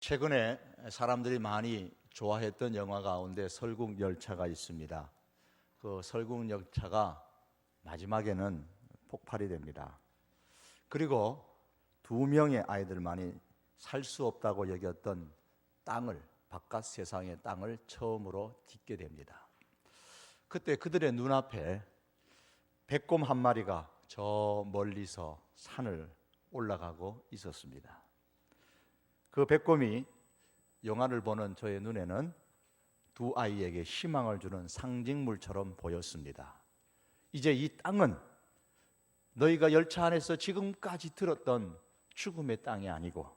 최근에 사람들이 많이 좋아했던 영화 가운데 설국열차가 있습니다. 그 설국열차가 마지막에는 폭발이 됩니다. 그리고 2명의 아이들만이 살 수 없다고 여겼던 땅을, 바깥 세상의 땅을 처음으로 딛게 됩니다. 그때 그들의 눈앞에 백곰 한 마리가 저 멀리서 산을 올라가고 있었습니다. 그 백곰이 영화를 보는 저의 눈에는 두 아이에게 희망을 주는 상징물처럼 보였습니다. 이제 이 땅은 너희가 열차 안에서 지금까지 들었던 죽음의 땅이 아니고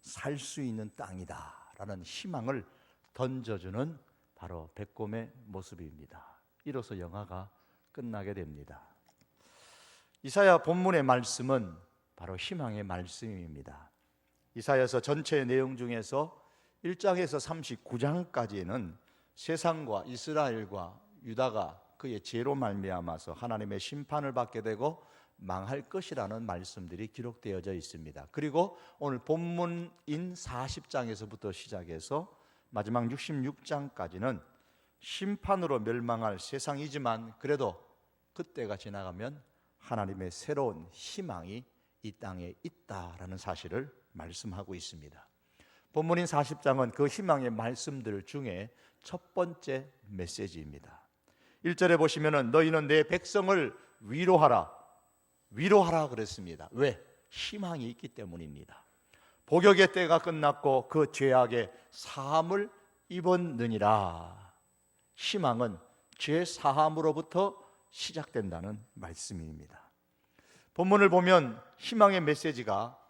살 수 있는 땅이다 라는 희망을 던져주는 바로 백곰의 모습입니다. 이로써 영화가 끝나게 됩니다. 이사야 본문의 말씀은 바로 희망의 말씀입니다. 이사야서 전체의 내용 중에서 1장에서 39장까지는 세상과 이스라엘과 유다가 그의 죄로 말미암아서 하나님의 심판을 받게 되고 망할 것이라는 말씀들이 기록되어져 있습니다. 그리고 오늘 본문인 40장에서부터 시작해서 마지막 66장까지는 심판으로 멸망할 세상이지만 그래도 그때가 지나가면 하나님의 새로운 희망이 이 땅에 있다라는 사실을 말씀하고 있습니다. 본문인 40장은 그 희망의 말씀들 중에 첫 번째 메시지입니다. 1절에 보시면은 너희는 내 백성을 위로하라 그랬습니다. 왜? 희망이 있기 때문입니다. 복역의 때가 끝났고 그 죄악의 사함을 입었느니라. 희망은 죄 사함으로부터 시작된다는 말씀입니다. 본문을 보면 희망의 메시지가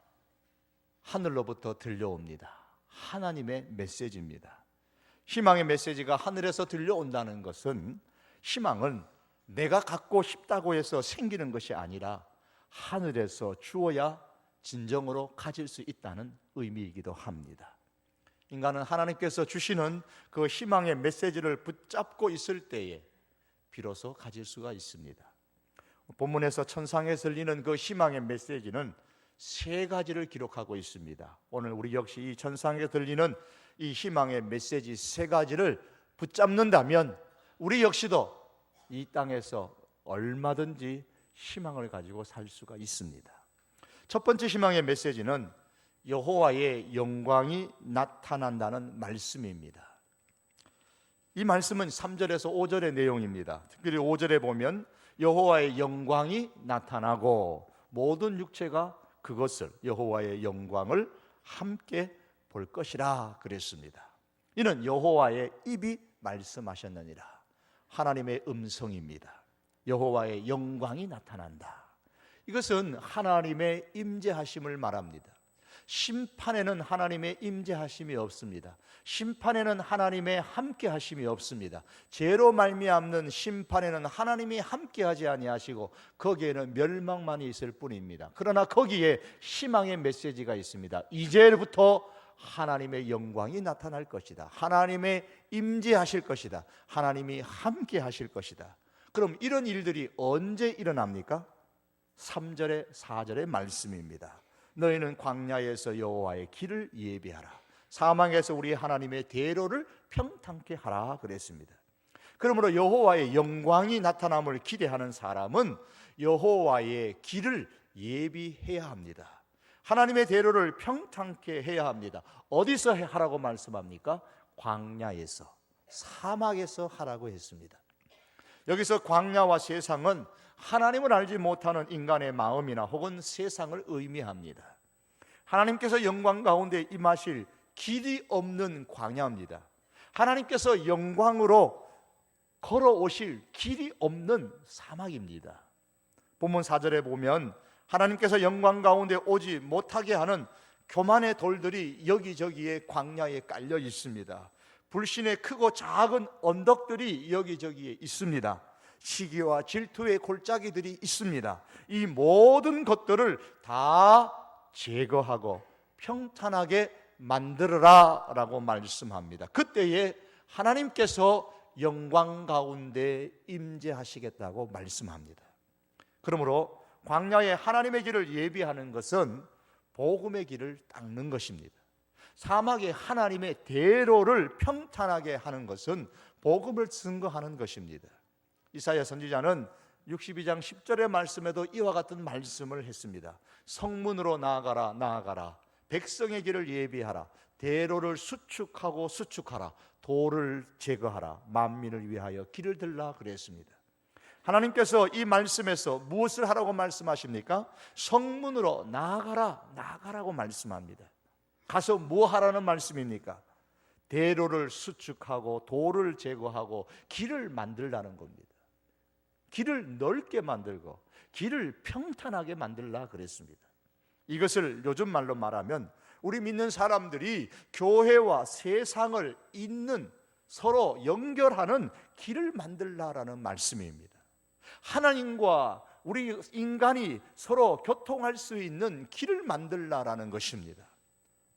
하늘로부터 들려옵니다. 하나님의 메시지입니다. 희망의 메시지가 하늘에서 들려온다는 것은 희망은 내가 갖고 싶다고 해서 생기는 것이 아니라 하늘에서 주어야 진정으로 가질 수 있다는 의미이기도 합니다. 인간은 하나님께서 주시는 그 희망의 메시지를 붙잡고 있을 때에 비로소 가질 수가 있습니다. 본문에서 천상에서 들리는 그 희망의 메시지는 3가지를 기록하고 있습니다. 오늘 우리 역시 이 천상에 들리는 이 희망의 메시지 3가지를 붙잡는다면 우리 역시도 이 땅에서 얼마든지 희망을 가지고 살 수가 있습니다. 첫 번째 희망의 메시지는 여호와의 영광이 나타난다는 말씀입니다. 이 말씀은 3절에서 5절의 내용입니다. 특별히 5절에 보면 여호와의 영광이 나타나고 모든 육체가 그것을 여호와의 영광을 함께 볼 것이라 그랬습니다. 이는 여호와의 입이 말씀하셨느니라. 하나님의 음성입니다. 여호와의 영광이 나타난다. 이것은 하나님의 임재하심을 말합니다. 심판에는 하나님의 임재하심이 없습니다. 심판에는 하나님의 함께하심이 없습니다. 죄로 말미암는 심판에는 하나님이 함께하지 아니하시고 거기에는 멸망만이 있을 뿐입니다. 그러나 거기에 희망의 메시지가 있습니다. 이제부터 하나님의 영광이 나타날 것이다. 하나님의 임재하실 것이다. 하나님이 함께하실 것이다. 그럼 이런 일들이 언제 일어납니까? 3절에 4절의 말씀입니다. 너희는 광야에서 여호와의 길을 예비하라. 사망에서 우리 하나님의 대로를 평탄케 하라 그랬습니다. 그러므로 여호와의 영광이 나타남을 기대하는 사람은 여호와의 길을 예비해야 합니다. 하나님의 대로를 평탄케 해야 합니다. 어디서 하라고 말씀합니까? 광야에서, 사막에서 하라고 했습니다. 여기서 광야와 세상은 하나님을 알지 못하는 인간의 마음이나 혹은 세상을 의미합니다. 하나님께서 영광 가운데 임하실 길이 없는 광야입니다. 하나님께서 영광으로 걸어오실 길이 없는 사막입니다. 본문 4절에 보면 하나님께서 영광 가운데 오지 못하게 하는 교만의 돌들이 여기저기에 광야에 깔려 있습니다. 불신의 크고 작은 언덕들이 여기저기에 있습니다. 시기와 질투의 골짜기들이 있습니다. 이 모든 것들을 다 제거하고 평탄하게 만들어라 라고 말씀합니다. 그때에 하나님께서 영광 가운데 임재하시겠다고 말씀합니다. 그러므로 광야에 하나님의 길을 예비하는 것은 복음의 길을 닦는 것입니다. 사막에 하나님의 대로를 평탄하게 하는 것은 복음을 증거하는 것입니다. 이사야 선지자는 62장 10절의 말씀에도 이와 같은 말씀을 했습니다. 성문으로 나아가라 나아가라, 백성의 길을 예비하라, 대로를 수축하고 수축하라, 돌을 제거하라, 만민을 위하여 길을 들라 그랬습니다. 하나님께서 이 말씀에서 무엇을 하라고 말씀하십니까? 성문으로 나아가라 나아가라고 말씀합니다. 가서 뭐 하라는 말씀입니까? 대로를 수축하고 돌을 제거하고 길을 만들라는 겁니다. 길을 넓게 만들고 길을 평탄하게 만들라 그랬습니다. 이것을 요즘 말로 말하면 우리 믿는 사람들이 교회와 세상을 잇는, 서로 연결하는 길을 만들라라는 말씀입니다. 하나님과 우리 인간이 서로 교통할 수 있는 길을 만들라라는 것입니다.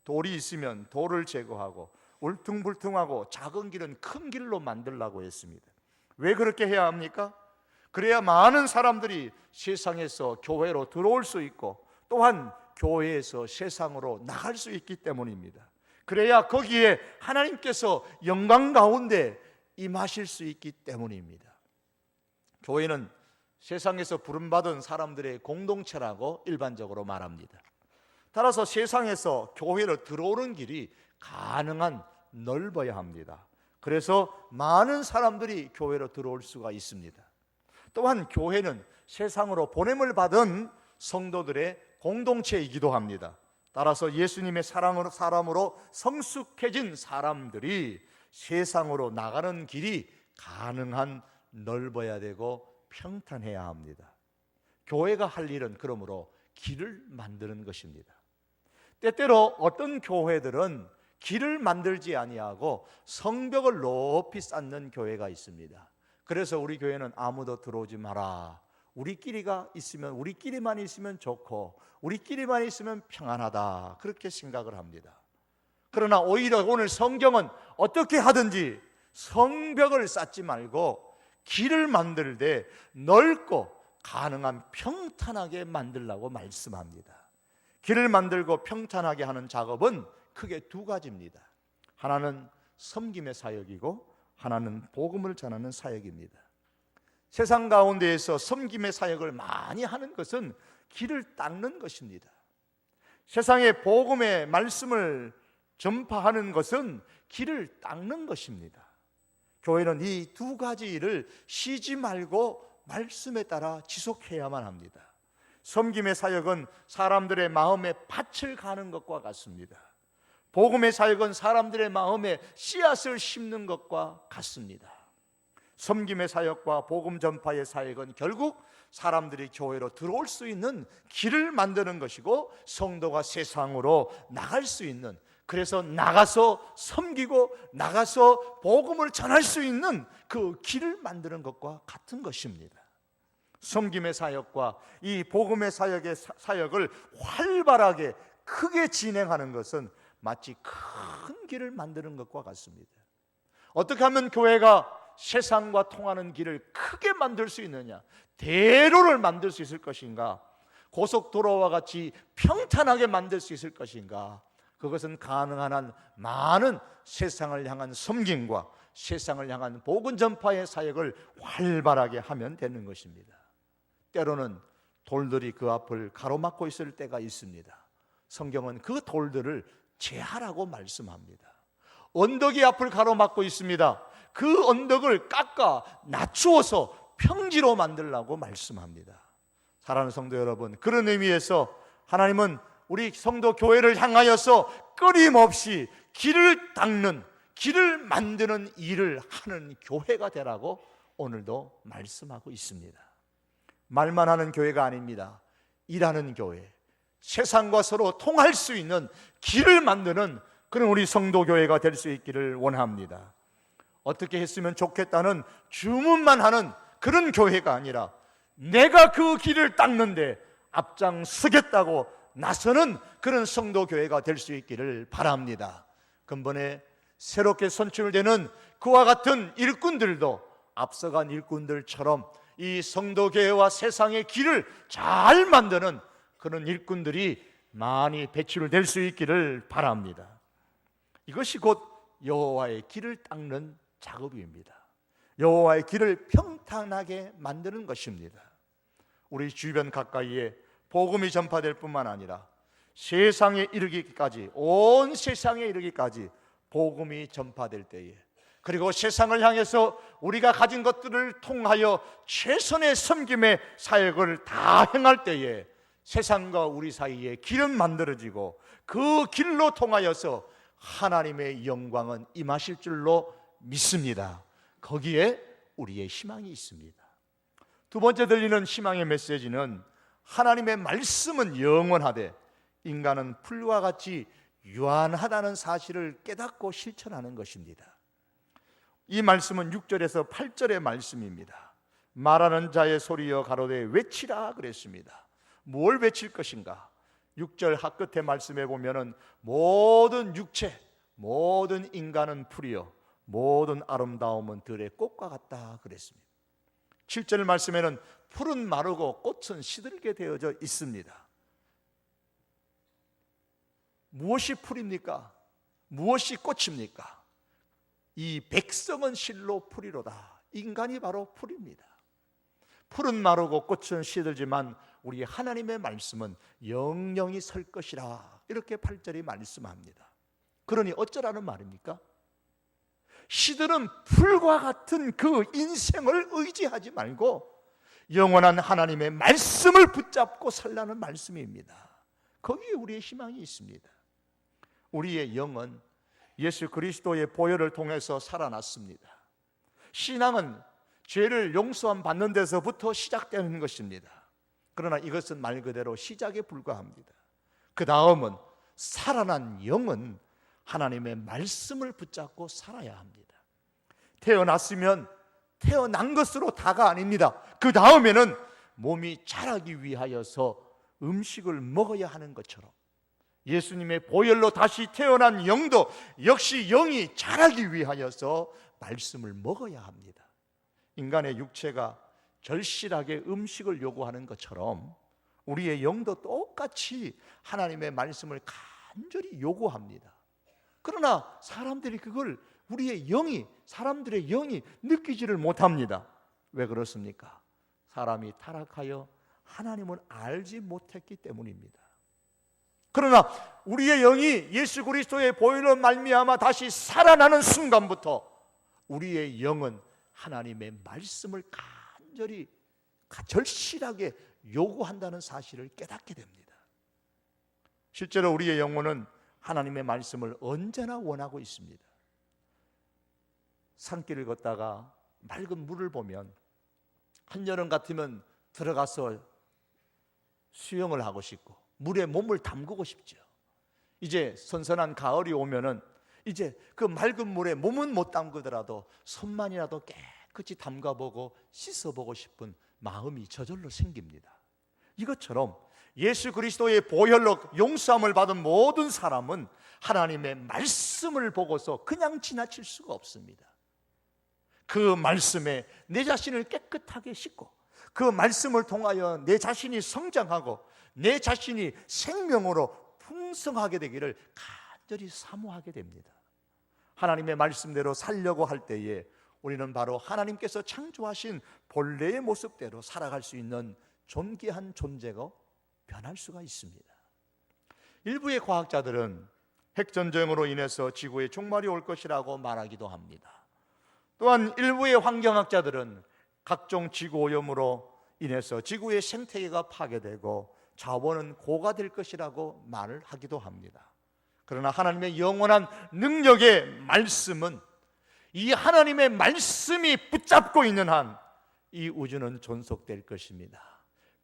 돌이 있으면 돌을 제거하고 울퉁불퉁하고 작은 길은 큰 길로 만들라고 했습니다. 왜 그렇게 해야 합니까? 그래야 많은 사람들이 세상에서 교회로 들어올 수 있고 또한 교회에서 세상으로 나갈 수 있기 때문입니다. 그래야 거기에 하나님께서 영광 가운데 임하실 수 있기 때문입니다. 교회는 세상에서 부름받은 사람들의 공동체라고 일반적으로 말합니다. 따라서 세상에서 교회로 들어오는 길이 가능한 넓어야 합니다. 그래서 많은 사람들이 교회로 들어올 수가 있습니다. 또한 교회는 세상으로 보냄을 받은 성도들의 공동체이기도 합니다. 따라서 예수님의 사람으로 성숙해진 사람들이 세상으로 나가는 길이 가능한 넓어야 되고 평탄해야 합니다. 교회가 할 일은 그러므로 길을 만드는 것입니다. 때때로 어떤 교회들은 길을 만들지 아니하고 성벽을 높이 쌓는 교회가 있습니다. 그래서 우리 교회는 아무도 들어오지 마라, 우리끼리만 있으면 좋고 우리끼리만 있으면 평안하다, 그렇게 생각을 합니다. 그러나 오히려 오늘 성경은 어떻게 하든지 성벽을 쌓지 말고 길을 만들 때 넓고 가능한 평탄하게 만들라고 말씀합니다. 길을 만들고 평탄하게 하는 작업은 크게 두 가지입니다. 하나는 섬김의 사역이고 하나는 복음을 전하는 사역입니다. 세상 가운데에서 섬김의 사역을 많이 하는 것은 길을 닦는 것입니다. 세상에 복음의 말씀을 전파하는 것은 길을 닦는 것입니다. 교회는 이 두 가지 일을 쉬지 말고 말씀에 따라 지속해야만 합니다. 섬김의 사역은 사람들의 마음에 밭을 가는 것과 같습니다. 복음의 사역은 사람들의 마음에 씨앗을 심는 것과 같습니다. 섬김의 사역과 복음 전파의 사역은 결국 사람들이 교회로 들어올 수 있는 길을 만드는 것이고 성도가 세상으로 나갈 수 있는, 그래서 나가서 섬기고 나가서 복음을 전할 수 있는 그 길을 만드는 것과 같은 것입니다. 섬김의 사역과 이 복음의 사역을 활발하게 크게 진행하는 것은 마치 큰 길을 만드는 것과 같습니다. 어떻게 하면 교회가 세상과 통하는 길을 크게 만들 수 있느냐, 대로를 만들 수 있을 것인가, 고속도로와 같이 평탄하게 만들 수 있을 것인가, 그것은 가능한 한 많은 세상을 향한 섬김과 세상을 향한 복음 전파의 사역을 활발하게 하면 되는 것입니다. 때로는 돌들이 그 앞을 가로막고 있을 때가 있습니다. 성경은 그 돌들을 제하라고 말씀합니다. 언덕이 앞을 가로막고 있습니다. 그 언덕을 깎아 낮추어서 평지로 만들라고 말씀합니다. 사랑하는 성도 여러분, 그런 의미에서 하나님은 우리 성도 교회를 향하여서 끊임없이 길을 닦는, 길을 만드는 일을 하는 교회가 되라고 오늘도 말씀하고 있습니다. 말만 하는 교회가 아닙니다. 일하는 교회, 세상과 서로 통할 수 있는 길을 만드는 그런 우리 성도 교회가 될 수 있기를 원합니다. 어떻게 했으면 좋겠다는 주문만 하는 그런 교회가 아니라 내가 그 길을 닦는데 앞장서겠다고 나서는 그런 성도 교회가 될 수 있기를 바랍니다. 근본에 새롭게 선출되는 그와 같은 일꾼들도 앞서간 일꾼들처럼 이 성도 교회와 세상의 길을 잘 만드는 그런 일꾼들이 많이 배출될 수 있기를 바랍니다. 이것이 곧 여호와의 길을 닦는 작업입니다. 여호와의 길을 평탄하게 만드는 것입니다. 우리 주변 가까이에 복음이 전파될 뿐만 아니라 세상에 이르기까지, 온 세상에 이르기까지 복음이 전파될 때에, 그리고 세상을 향해서 우리가 가진 것들을 통하여 최선의 섬김의 사역을 다 행할 때에 세상과 우리 사이에 길은 만들어지고 그 길로 통하여서 하나님의 영광은 임하실 줄로 믿습니다. 거기에 우리의 희망이 있습니다. 두 번째 들리는 희망의 메시지는 하나님의 말씀은 영원하되 인간은 풀과 같이 유한하다는 사실을 깨닫고 실천하는 것입니다. 이 말씀은 6절에서 8절의 말씀입니다. 말하는 자의 소리여 가로되 외치라 그랬습니다. 뭘 외칠 것인가? 6절 하끝의 말씀에 보면은 모든 육체, 모든 인간은 풀이요 모든 아름다움은 들의 꽃과 같다 그랬습니다. 7절 말씀에는 풀은 마르고 꽃은 시들게 되어져 있습니다. 무엇이 풀입니까? 무엇이 꽃입니까? 이 백성은 실로 풀이로다. 인간이 바로 풀입니다. 풀은 마르고 꽃은 시들지만 우리 하나님의 말씀은 영영이 설 것이라, 이렇게 8절이 말씀합니다. 그러니 어쩌라는 말입니까? 시들은 풀과 같은 그 인생을 의지하지 말고 영원한 하나님의 말씀을 붙잡고 살라는 말씀입니다. 거기에 우리의 희망이 있습니다. 우리의 영은 예수 그리스도의 보혈을 통해서 살아났습니다. 신앙은 죄를 용서함 받는 데서부터 시작되는 것입니다. 그러나 이것은 말 그대로 시작에 불과합니다. 그 다음은 살아난 영은 하나님의 말씀을 붙잡고 살아야 합니다. 태어났으면 태어난 것으로 다가 아닙니다. 그 다음에는 몸이 자라기 위하여서 음식을 먹어야 하는 것처럼 예수님의 보혈로 다시 태어난 영도 역시 영이 자라기 위하여서 말씀을 먹어야 합니다. 인간의 육체가 절실하게 음식을 요구하는 것처럼 우리의 영도 똑같이 하나님의 말씀을 간절히 요구합니다. 그러나 사람들이 그걸 사람들의 영이 느끼지를 못합니다. 왜 그렇습니까? 사람이 타락하여 하나님을 알지 못했기 때문입니다. 그러나 우리의 영이 예수 그리스도의 보혈로 말미암아 다시 살아나는 순간부터 우리의 영은 하나님의 말씀을 간절히 절실하게 요구한다는 사실을 깨닫게 됩니다. 실제로 우리의 영혼은 하나님의 말씀을 언제나 원하고 있습니다. 산길을 걷다가 맑은 물을 보면 한여름 같으면 들어가서 수영을 하고 싶고 물에 몸을 담그고 싶죠. 이제 선선한 가을이 오면은 이제 그 맑은 물에 몸은 못 담그더라도 손만이라도 깨끗이 담가보고 씻어보고 싶은 마음이 저절로 생깁니다. 이것처럼 예수 그리스도의 보혈로 용서함을 받은 모든 사람은 하나님의 말씀을 보고서 그냥 지나칠 수가 없습니다. 그 말씀에 내 자신을 깨끗하게 씻고 그 말씀을 통하여 내 자신이 성장하고 내 자신이 생명으로 풍성하게 되기를 간절히 사모하게 됩니다. 하나님의 말씀대로 살려고 할 때에 우리는 바로 하나님께서 창조하신 본래의 모습대로 살아갈 수 있는 존귀한 존재가 변할 수가 있습니다. 일부의 과학자들은 핵전쟁으로 인해서 지구에 종말이 올 것이라고 말하기도 합니다. 또한 일부의 환경학자들은 각종 지구오염으로 인해서 지구의 생태계가 파괴되고 자원은 고가될 것이라고 말을 하기도 합니다. 그러나 하나님의 영원한 능력의 말씀은, 이 하나님의 말씀이 붙잡고 있는 한 이 우주는 존속될 것입니다.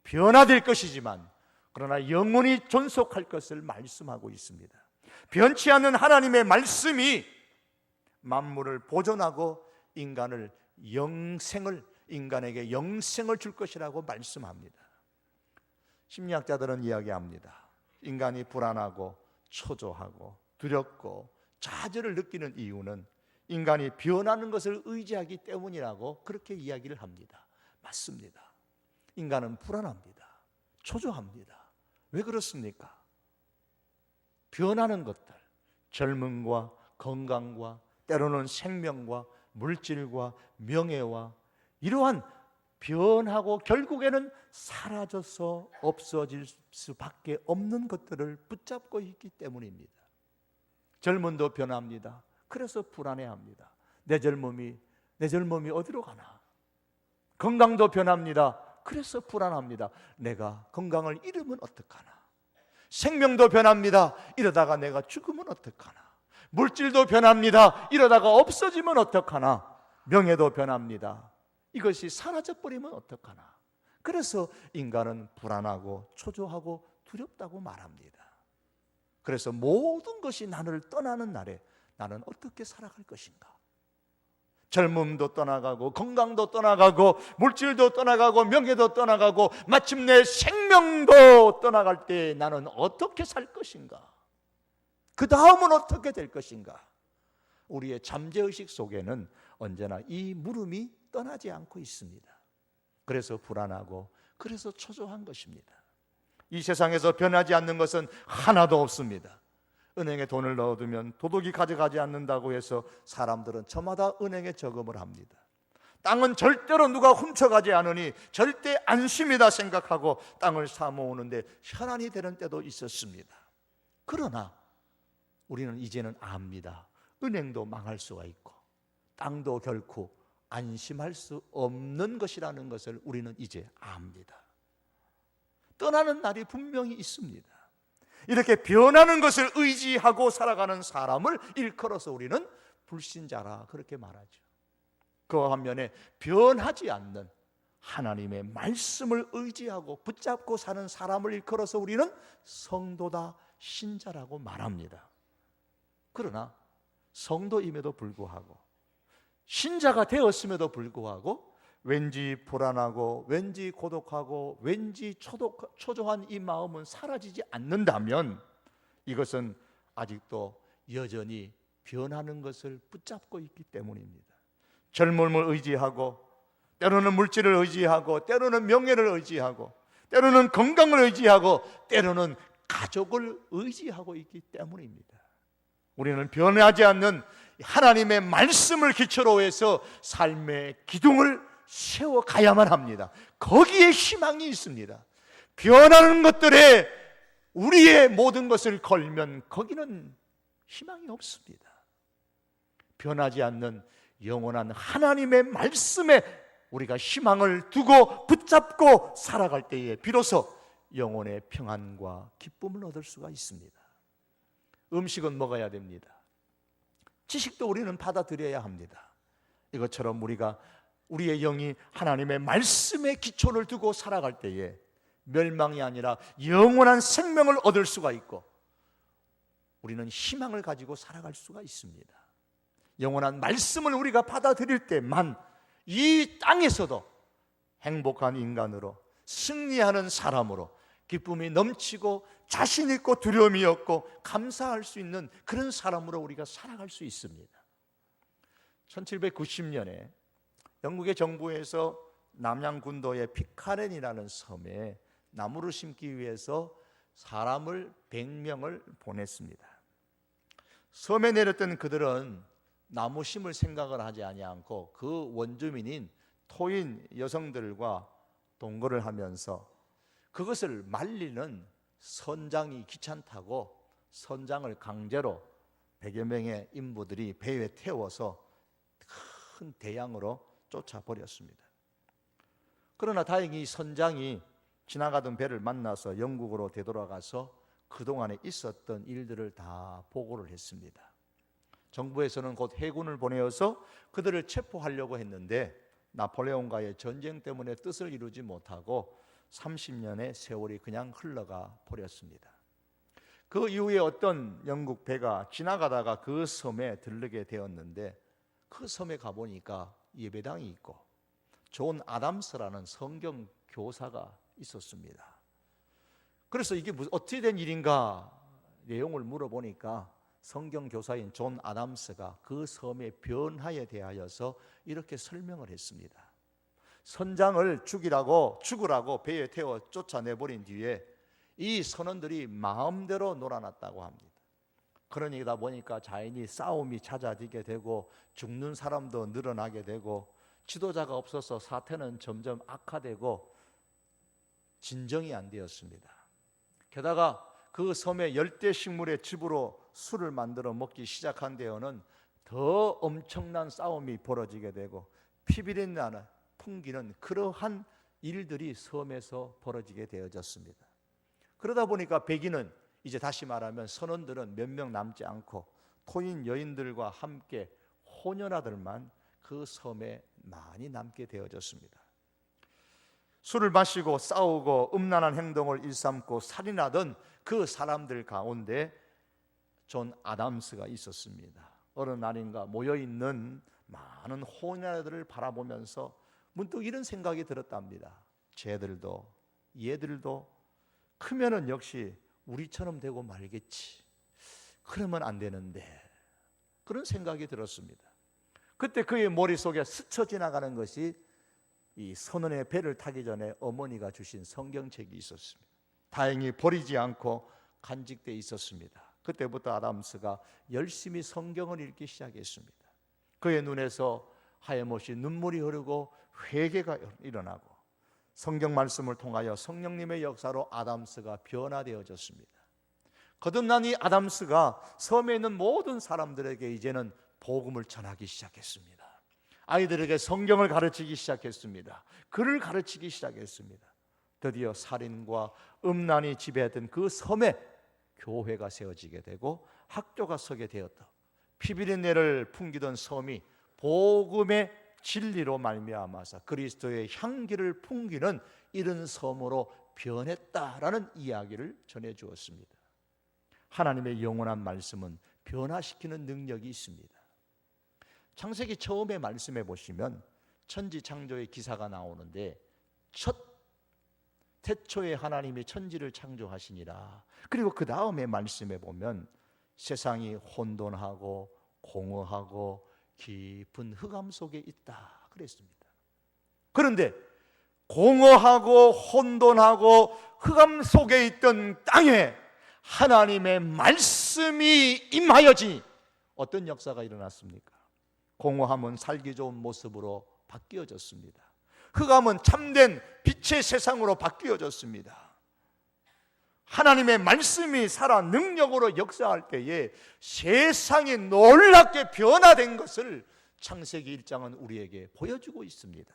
변화될 것이지만 그러나 영원히 존속할 것을 말씀하고 있습니다. 변치 않는 하나님의 말씀이 만물을 보존하고 인간에게 영생을 줄 것이라고 말씀합니다. 심리학자들은 이야기합니다. 인간이 불안하고 초조하고 두렵고 좌절을 느끼는 이유는 인간이 변하는 것을 의지하기 때문이라고 그렇게 이야기를 합니다. 맞습니다. 인간은 불안합니다. 초조합니다. 왜 그렇습니까? 변하는 것들, 젊음과 건강과 때로는 생명과 물질과 명예와 이러한 변하고 결국에는 사라져서 없어질 수밖에 없는 것들을 붙잡고 있기 때문입니다. 젊음도 변합니다. 그래서 불안해합니다. 내 젊음이 어디로 가나? 건강도 변합니다. 그래서 불안합니다. 내가 건강을 잃으면 어떡하나? 생명도 변합니다. 이러다가 내가 죽으면 어떡하나? 물질도 변합니다. 이러다가 없어지면 어떡하나? 명예도 변합니다. 이것이 사라져버리면 어떡하나? 그래서 인간은 불안하고 초조하고 두렵다고 말합니다. 그래서 모든 것이 나를 떠나는 날에 나는 어떻게 살아갈 것인가? 젊음도 떠나가고 건강도 떠나가고 물질도 떠나가고 명예도 떠나가고 마침내 생명도 떠나갈 때 나는 어떻게 살 것인가? 그 다음은 어떻게 될 것인가? 우리의 잠재의식 속에는 언제나 이 물음이 떠나지 않고 있습니다. 그래서 불안하고 그래서 초조한 것입니다. 이 세상에서 변하지 않는 것은 하나도 없습니다. 은행에 돈을 넣어두면 도둑이 가져가지 않는다고 해서 사람들은 저마다 은행에 저금을 합니다. 땅은 절대로 누가 훔쳐가지 않으니 절대 안심이다 생각하고 땅을 사 모으는데 혈안이 되는 때도 있었습니다. 그러나 우리는 이제는 압니다. 은행도 망할 수가 있고 땅도 결코 안심할 수 없는 것이라는 것을 우리는 이제 압니다. 떠나는 날이 분명히 있습니다. 이렇게 변하는 것을 의지하고 살아가는 사람을 일컬어서 우리는 불신자라 그렇게 말하죠. 그 반면에 변하지 않는 하나님의 말씀을 의지하고 붙잡고 사는 사람을 일컬어서 우리는 성도다, 신자라고 말합니다. 그러나 성도임에도 불구하고 신자가 되었음에도 불구하고 왠지 불안하고 왠지 고독하고 왠지 초조한 이 마음은 사라지지 않는다면 이것은 아직도 여전히 변하는 것을 붙잡고 있기 때문입니다. 젊음을 의지하고 때로는 물질을 의지하고 때로는 명예를 의지하고 때로는 건강을 의지하고 때로는 가족을 의지하고 있기 때문입니다. 우리는 변하지 않는 하나님의 말씀을 기초로 해서 삶의 기둥을 세워가야만 합니다. 거기에 희망이 있습니다. 변하는 것들에 우리의 모든 것을 걸면 거기는 희망이 없습니다. 변하지 않는 영원한 하나님의 말씀에 우리가 희망을 두고 붙잡고 살아갈 때에 비로소 영혼의 평안과 기쁨을 얻을 수가 있습니다. 음식은 먹어야 됩니다. 지식도 우리는 받아들여야 합니다. 이것처럼 우리의 영이 하나님의 말씀에 기초를 두고 살아갈 때에 멸망이 아니라 영원한 생명을 얻을 수가 있고 우리는 희망을 가지고 살아갈 수가 있습니다. 영원한 말씀을 우리가 받아들일 때만 이 땅에서도 행복한 인간으로 승리하는 사람으로 기쁨이 넘치고 자신 있고 두려움이 없고 감사할 수 있는 그런 사람으로 우리가 살아갈 수 있습니다. 1790년에 영국의 정부에서 남양군도의 피카렌이라는 섬에 나무를 심기 위해서 사람을 100명을 보냈습니다. 섬에 내렸던 그들은 나무 심을 생각을 하지 아니하고 그 원주민인 토인 여성들과 동거를 하면서 그것을 말리는 선장이 귀찮다고 선장을 강제로 100여 명의 인부들이 배에 태워서 큰 대양으로 쫓아버렸습니다. 그러나 다행히 선장이 지나가던 배를 만나서 영국으로 되돌아가서 그동안에 있었던 일들을 다 보고를 했습니다. 정부에서는 곧 해군을 보내어서 그들을 체포하려고 했는데 나폴레옹과의 전쟁 때문에 뜻을 이루지 못하고 30년의 세월이 그냥 흘러가 버렸습니다. 그 이후에 어떤 영국 배가 지나가다가 그 섬에 들르게 되었는데 그 섬에 가보니까 예배당이 있고 존 아담스라는 성경 교사가 있었습니다. 그래서 이게 어떻게 된 일인가 내용을 물어보니까 성경 교사인 존 아담스가 그 섬의 변화에 대하여서 이렇게 설명을 했습니다. 선장을 죽으라고 배에 태워 쫓아내버린 뒤에 이 선원들이 마음대로 놀아났다고 합니다. 그러다 보니까 자연히 싸움이 잦아지게 되고 죽는 사람도 늘어나게 되고 지도자가 없어서 사태는 점점 악화되고 진정이 안 되었습니다. 게다가 그 섬의 열대 식물의 즙으로 술을 만들어 먹기 시작한 데에는 더 엄청난 싸움이 벌어지게 되고 피비린 나는 풍기는 그러한 일들이 섬에서 벌어지게 되어졌습니다. 그러다 보니까 백인은 이제 다시 말하면 선원들은 몇 명 남지 않고 토인 여인들과 함께 호녀라들만 그 섬에 많이 남게 되어졌습니다. 술을 마시고 싸우고 음란한 행동을 일삼고 살인하던 그 사람들 가운데 존 아담스가 있었습니다. 어느 날인가 모여있는 많은 호녀들을 바라보면서 문득 이런 생각이 들었답니다. 쟤들도 얘들도 크면은 역시 우리처럼 되고 말겠지. 그러면 안 되는데, 그런 생각이 들었습니다. 그때 그의 머릿속에 스쳐 지나가는 것이 이 선원의 배를 타기 전에 어머니가 주신 성경책이 있었습니다. 다행히 버리지 않고 간직되어 있었습니다. 그때부터 아담스가 열심히 성경을 읽기 시작했습니다. 그의 눈에서 하염없이 눈물이 흐르고 회개가 일어나고 성경 말씀을 통하여 성령님의 역사로 아담스가 변화되어졌습니다. 거듭난 이 아담스가 섬에 있는 모든 사람들에게 이제는 복음을 전하기 시작했습니다. 아이들에게 성경을 가르치기 시작했습니다. 글을 가르치기 시작했습니다. 드디어 살인과 음란이 지배했던 그 섬에 교회가 세워지게 되고 학교가 서게 되었다. 피비린내를 풍기던 섬이 복음의 진리로 말미암아서 그리스도의 향기를 풍기는 이런 섬으로 변했다라는 이야기를 전해주었습니다. 하나님의 영원한 말씀은 변화시키는 능력이 있습니다. 창세기 처음에 말씀해 보시면 천지창조의 기사가 나오는데 태초에 하나님이 천지를 창조하시니라. 그리고 그 다음에 말씀해 보면 세상이 혼돈하고 공허하고 깊은 흑암 속에 있다 그랬습니다. 그런데 공허하고 혼돈하고 흑암 속에 있던 땅에 하나님의 말씀이 임하여지니 어떤 역사가 일어났습니까? 공허함은 살기 좋은 모습으로 바뀌어졌습니다. 흑암은 참된 빛의 세상으로 바뀌어졌습니다. 하나님의 말씀이 살아 능력으로 역사할 때에 세상이 놀랍게 변화된 것을 창세기 1장은 우리에게 보여주고 있습니다.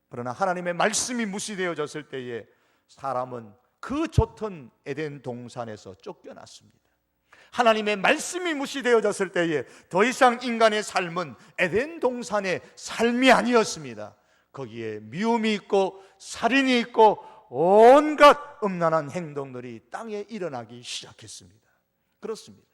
그러나 하나님의 말씀이 무시되어졌을 때에 사람은 그 좋던 에덴 동산에서 쫓겨났습니다. 하나님의 말씀이 무시되어졌을 때에 더 이상 인간의 삶은 에덴 동산의 삶이 아니었습니다. 거기에 미움이 있고 살인이 있고 온갖 음란한 행동들이 땅에 일어나기 시작했습니다. 그렇습니다.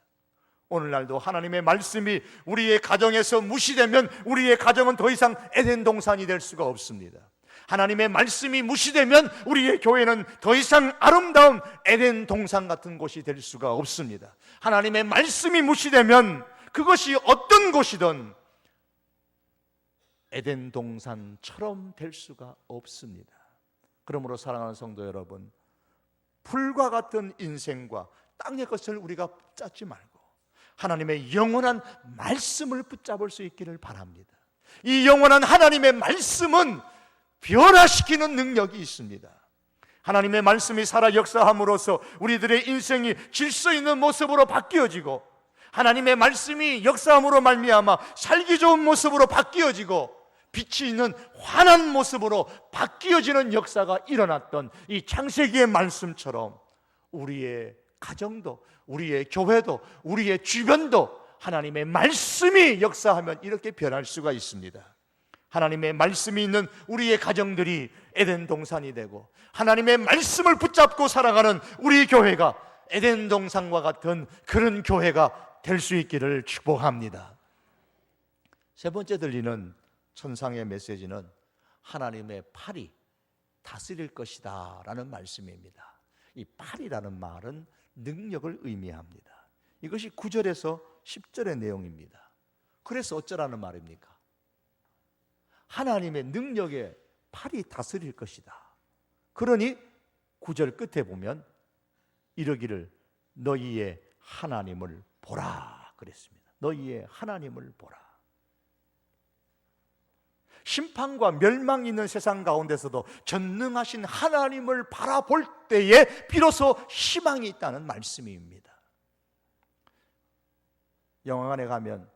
오늘날도 하나님의 말씀이 우리의 가정에서 무시되면 우리의 가정은 더 이상 에덴 동산이 될 수가 없습니다. 하나님의 말씀이 무시되면 우리의 교회는 더 이상 아름다운 에덴 동산 같은 곳이 될 수가 없습니다. 하나님의 말씀이 무시되면 그것이 어떤 곳이든 에덴 동산처럼 될 수가 없습니다. 그러므로 사랑하는 성도 여러분, 풀과 같은 인생과 땅의 것을 우리가 붙잡지 말고 하나님의 영원한 말씀을 붙잡을 수 있기를 바랍니다. 이 영원한 하나님의 말씀은 변화시키는 능력이 있습니다. 하나님의 말씀이 살아 역사함으로써 우리들의 인생이 질서 있는 모습으로 바뀌어지고 하나님의 말씀이 역사함으로 말미암아 살기 좋은 모습으로 바뀌어지고 빛이 있는 환한 모습으로 바뀌어지는 역사가 일어났던 이 창세기의 말씀처럼 우리의 가정도 우리의 교회도 우리의 주변도 하나님의 말씀이 역사하면 이렇게 변할 수가 있습니다. 하나님의 말씀이 있는 우리의 가정들이 에덴 동산이 되고 하나님의 말씀을 붙잡고 살아가는 우리 교회가 에덴 동산과 같은 그런 교회가 될 수 있기를 축복합니다. 세 번째 들리는 천상의 메시지는 하나님의 팔이 다스릴 것이다 라는 말씀입니다. 이 팔이라는 말은 능력을 의미합니다. 이것이 9절에서 10절의 내용입니다. 그래서 어쩌라는 말입니까? 하나님의 능력에 팔이 다스릴 것이다. 그러니 9절 끝에 보면 이러기를 너희의 하나님을 보라 그랬습니다. 너희의 하나님을 보라. 심판과 멸망이 있는 세상 가운데서도 전능하신 하나님을 바라볼 때에 비로소 희망이 있다는 말씀입니다. 영화관에 가면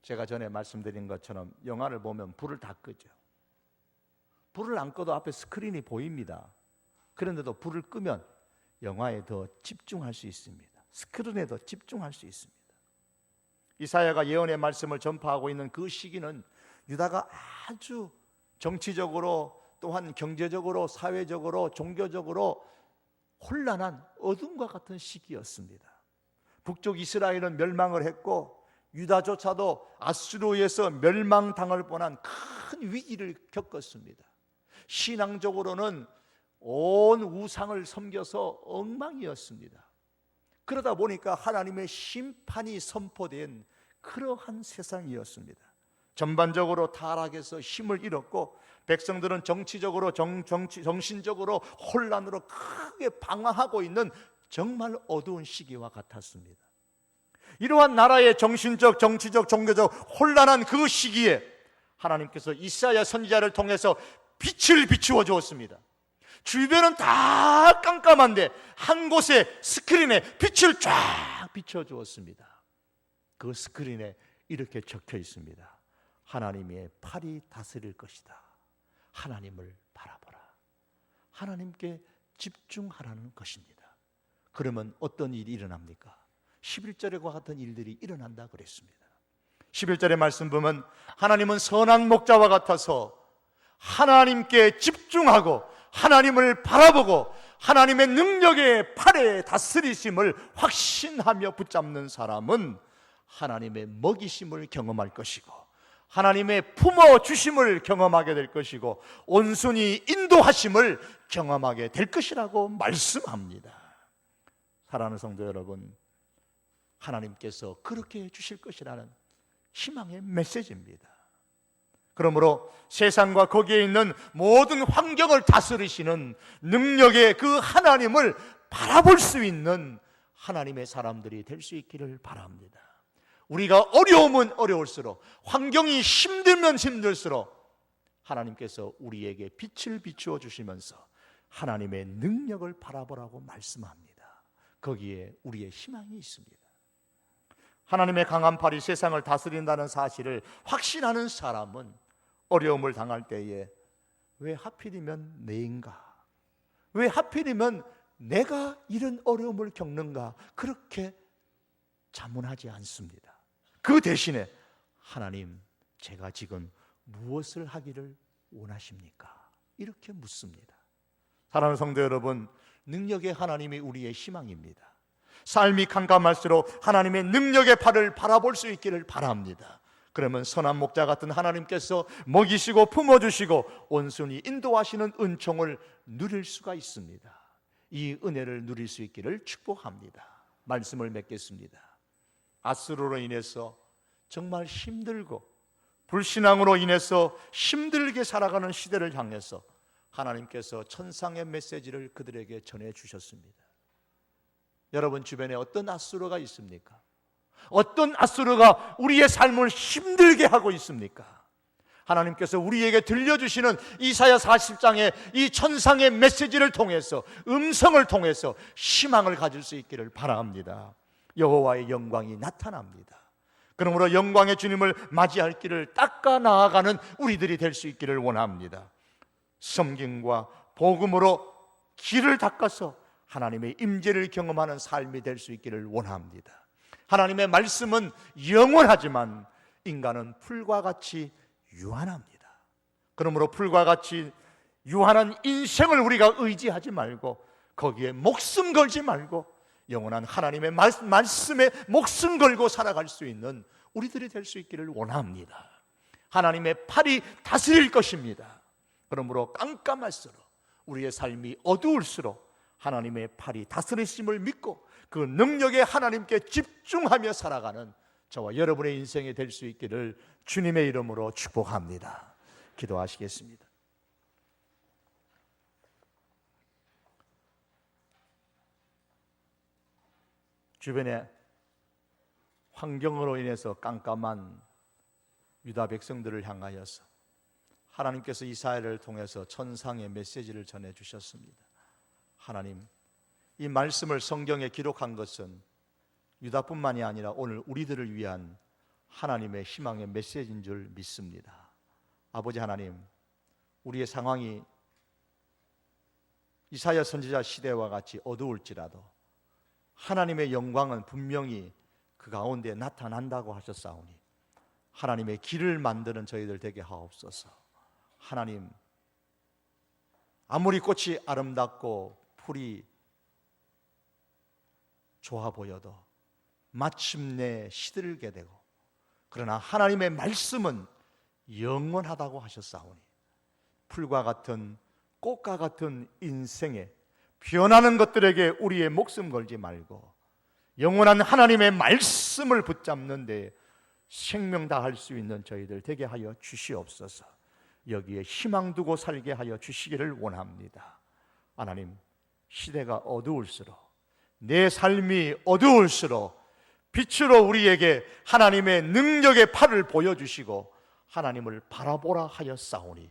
제가 전에 말씀드린 것처럼 영화를 보면 불을 다 끄죠. 불을 안 꺼도 앞에 스크린이 보입니다. 그런데도 불을 끄면 영화에 더 집중할 수 있습니다. 스크린에 더 집중할 수 있습니다. 이사야가 예언의 말씀을 전파하고 있는 그 시기는 유다가 아주 정치적으로 또한 경제적으로 사회적으로 종교적으로 혼란한 어둠과 같은 시기였습니다. 북쪽 이스라엘은 멸망을 했고 유다조차도 아수르에서 멸망당할 뻔한 큰 위기를 겪었습니다. 신앙적으로는 온 우상을 섬겨서 엉망이었습니다. 그러다 보니까 하나님의 심판이 선포된 그러한 세상이었습니다. 전반적으로 타락해서 힘을 잃었고 백성들은 정치적으로 정신적으로 혼란으로 크게 방황하고 있는 정말 어두운 시기와 같았습니다. 이러한 나라의 정신적, 정치적, 종교적 혼란한 그 시기에 하나님께서 이사야 선지자를 통해서 빛을 비추어 주었습니다. 주변은 다 깜깜한데 한 곳에 스크린에 빛을 쫙 비춰 주었습니다. 그 스크린에 이렇게 적혀 있습니다. 하나님의 팔이 다스릴 것이다. 하나님을 바라보라. 하나님께 집중하라는 것입니다. 그러면 어떤 일이 일어납니까? 11절과 같은 일들이 일어난다 그랬습니다. 11절의 말씀 보면 하나님은 선한 목자와 같아서 하나님께 집중하고 하나님을 바라보고 하나님의 능력의 팔에 다스리심을 확신하며 붙잡는 사람은 하나님의 먹이심을 경험할 것이고 하나님의 품어주심을 경험하게 될 것이고 온순히 인도하심을 경험하게 될 것이라고 말씀합니다. 사랑하는 성도 여러분, 하나님께서 그렇게 해주실 것이라는 희망의 메시지입니다. 그러므로 세상과 거기에 있는 모든 환경을 다스리시는 능력의 그 하나님을 바라볼 수 있는 하나님의 사람들이 될 수 있기를 바랍니다. 우리가 어려우면 어려울수록 환경이 힘들면 힘들수록 하나님께서 우리에게 빛을 비추어 주시면서 하나님의 능력을 바라보라고 말씀합니다. 거기에 우리의 희망이 있습니다. 하나님의 강한 팔이 세상을 다스린다는 사실을 확신하는 사람은 어려움을 당할 때에 왜 하필이면 내인가? 왜 하필이면 내가 이런 어려움을 겪는가? 그렇게 자문하지 않습니다. 그 대신에 하나님, 제가 지금 무엇을 하기를 원하십니까? 이렇게 묻습니다. 사랑하는 성도 여러분, 능력의 하나님이 우리의 희망입니다. 삶이 캄캄할수록 하나님의 능력의 팔을 바라볼 수 있기를 바랍니다. 그러면 선한 목자 같은 하나님께서 먹이시고 품어주시고 온순히 인도하시는 은총을 누릴 수가 있습니다. 이 은혜를 누릴 수 있기를 축복합니다. 말씀을 맺겠습니다. 아수르로 인해서 정말 힘들고 불신앙으로 인해서 힘들게 살아가는 시대를 향해서 하나님께서 천상의 메시지를 그들에게 전해주셨습니다. 여러분 주변에 어떤 아수르가 있습니까? 어떤 아수르가 우리의 삶을 힘들게 하고 있습니까? 하나님께서 우리에게 들려주시는 이사야 40장의 이 천상의 메시지를 통해서 음성을 통해서 희망을 가질 수 있기를 바랍니다. 여호와의 영광이 나타납니다. 그러므로 영광의 주님을 맞이할 길을 닦아 나아가는 우리들이 될 수 있기를 원합니다. 섬김과 복음으로 길을 닦아서 하나님의 임재를 경험하는 삶이 될 수 있기를 원합니다. 하나님의 말씀은 영원하지만 인간은 풀과 같이 유한합니다. 그러므로 풀과 같이 유한한 인생을 우리가 의지하지 말고 거기에 목숨 걸지 말고 영원한 하나님의 말씀에 목숨 걸고 살아갈 수 있는 우리들이 될 수 있기를 원합니다. 하나님의 팔이 다스릴 것입니다. 그러므로 깜깜할수록 우리의 삶이 어두울수록 하나님의 팔이 다스리심을 믿고 그 능력에 하나님께 집중하며 살아가는 저와 여러분의 인생이 될 수 있기를 주님의 이름으로 축복합니다. 기도하시겠습니다. 주변에 환경으로 인해서 깜깜한 유다 백성들을 향하여서 하나님께서 이사야를 통해서 천상의 메시지를 전해주셨습니다. 하나님, 이 말씀을 성경에 기록한 것은 유다뿐만이 아니라 오늘 우리들을 위한 하나님의 희망의 메시지인 줄 믿습니다. 아버지 하나님, 우리의 상황이 이사야 선지자 시대와 같이 어두울지라도 하나님의 영광은 분명히 그 가운데 나타난다고 하셨사오니 하나님의 길을 만드는 저희들 되게 하옵소서. 하나님, 아무리 꽃이 아름답고 풀이 좋아 보여도 마침내 시들게 되고, 그러나 하나님의 말씀은 영원하다고 하셨사오니 풀과 같은 꽃과 같은 인생에 변하는 것들에게 우리의 목숨 걸지 말고 영원한 하나님의 말씀을 붙잡는 데 생명 다할 수 있는 저희들 되게 하여 주시옵소서. 여기에 희망 두고 살게 하여 주시기를 원합니다. 하나님, 시대가 어두울수록, 내 삶이 어두울수록 빛으로 우리에게 하나님의 능력의 팔을 보여주시고 하나님을 바라보라 하였사오니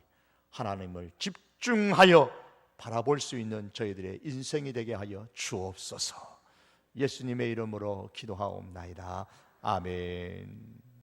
하나님을 집중하여 바라볼 수 있는 저희들의 인생이 되게 하여 주옵소서. 예수님의 이름으로 기도하옵나이다. 아멘.